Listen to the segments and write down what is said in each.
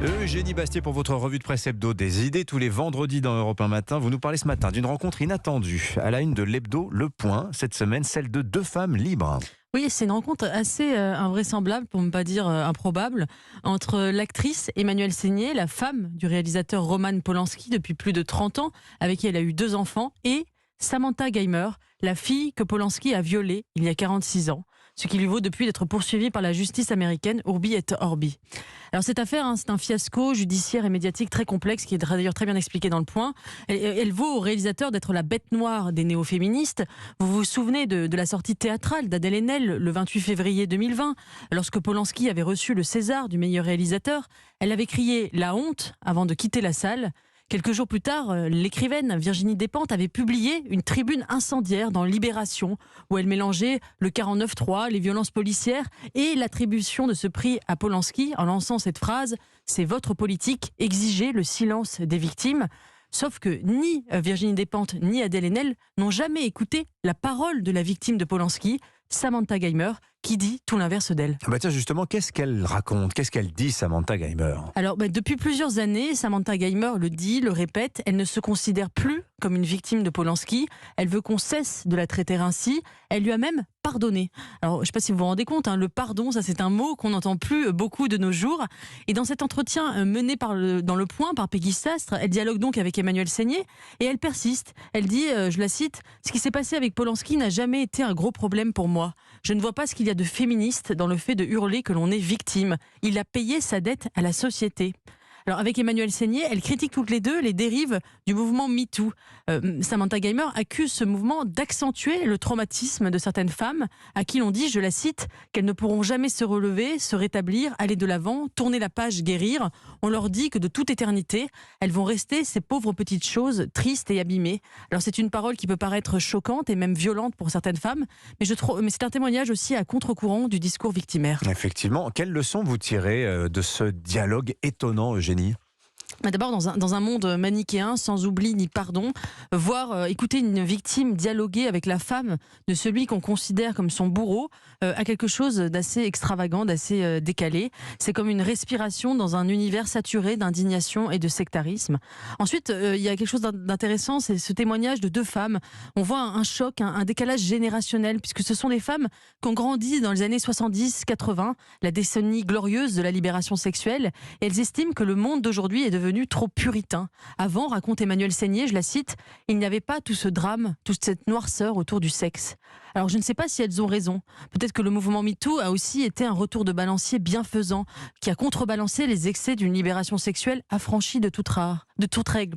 Eugénie Bastier pour votre revue de presse hebdo des idées tous les vendredis dans Europe 1 Matin. Vous nous parlez ce matin d'une rencontre inattendue à la une de l'hebdo Le Point. Cette semaine, celle de deux femmes libres. Oui, c'est une rencontre assez invraisemblable, pour ne pas dire improbable, entre l'actrice Emmanuelle Seigner, la femme du réalisateur Roman Polanski depuis plus de 30 ans, avec qui elle a eu 2 enfants, et Samantha Geimer, la fille que Polanski a violée il y a 46 ans, ce qui lui vaut depuis d'être poursuivie par la justice américaine Urbi et Orbi. Alors cette affaire, c'est un fiasco judiciaire et médiatique très complexe qui est d'ailleurs très bien expliqué dans Le Point. Elle vaut au réalisateur d'être la bête noire des néo-féministes. Vous vous souvenez de la sortie théâtrale d'Adèle Haenel le 28 février 2020, lorsque Polanski avait reçu le César du meilleur réalisateur. Elle avait crié « la honte » avant de quitter la salle. Quelques jours plus tard, l'écrivaine Virginie Despentes avait publié une tribune incendiaire dans Libération, où elle mélangeait le 49-3, les violences policières et l'attribution de ce prix à Polanski en lançant cette phrase « C'est votre politique, exigez le silence des victimes ». Sauf que ni Virginie Despentes ni Adèle Haenel n'ont jamais écouté la parole de la victime de Polanski, Samantha Geimer, qui dit tout l'inverse d'elle. Tiens, justement, qu'est-ce qu'elle raconte? Qu'est-ce qu'elle dit, Samantha Geimer? Alors, depuis plusieurs années, Samantha Geimer le dit, le répète, elle ne se considère plus comme une victime de Polanski. Elle veut qu'on cesse de la traiter ainsi. Elle lui a même pardonné. Alors, je ne sais pas si vous vous rendez compte, le pardon, ça c'est un mot qu'on n'entend plus beaucoup de nos jours. Et dans cet entretien mené dans Le Point par Peggy Sastre, elle dialogue donc avec Emmanuelle Seigner et elle persiste. Elle dit, je la cite, « Ce qui s'est passé avec Polanski n'a jamais été un gros problème pour moi. Je ne vois pas ce qu'il y a de féministe dans le fait de hurler que l'on est victime. Il a payé sa dette à la société. » Alors avec Emmanuelle Seigner, elle critique toutes les deux les dérives du mouvement MeToo. Samantha Geimer accuse ce mouvement d'accentuer le traumatisme de certaines femmes à qui l'on dit, je la cite, qu'elles ne pourront jamais se relever, se rétablir, aller de l'avant, tourner la page, guérir. On leur dit que de toute éternité, elles vont rester ces pauvres petites choses tristes et abîmées. Alors c'est une parole qui peut paraître choquante et même violente pour certaines femmes, mais c'est un témoignage aussi à contre-courant du discours victimaire. Effectivement, quelle leçon vous tirez de ce dialogue étonnant, Eugénie? D'abord, dans un monde manichéen, sans oubli ni pardon, écouter une victime dialoguer avec la femme de celui qu'on considère comme son bourreau a quelque chose d'assez extravagant, d'assez décalé. C'est comme une respiration dans un univers saturé d'indignation et de sectarisme. Ensuite, il y a quelque chose d'intéressant, c'est ce témoignage de deux femmes. On voit un choc, un décalage générationnel, puisque ce sont des femmes qui ont grandi dans les années 70-80, la décennie glorieuse de la libération sexuelle, et elles estiment que le monde d'aujourd'hui est devenu trop puritain. Avant, raconte Emmanuelle Seigner, je la cite, il n'y avait pas tout ce drame, toute cette noirceur autour du sexe. Alors je ne sais pas si elles ont raison. Peut-être que le mouvement MeToo a aussi été un retour de balancier bienfaisant, qui a contrebalancé les excès d'une libération sexuelle affranchie de toute règle.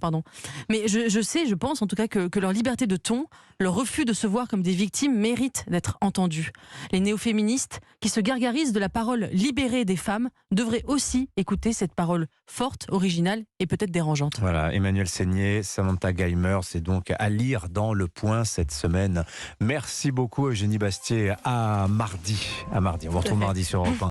Mais je pense en tout cas que leur liberté de ton, leur refus de se voir comme des victimes méritent d'être entendus. Les néo-féministes qui se gargarisent de la parole libérée des femmes devraient aussi écouter cette parole forte, originale et peut-être dérangeante. Voilà, Emmanuelle Seigner, Samantha Geimer, c'est donc à lire dans Le Point cette semaine. Merci beaucoup Eugénie Bastier, à mardi. On vous retrouve mardi sur Europe 1.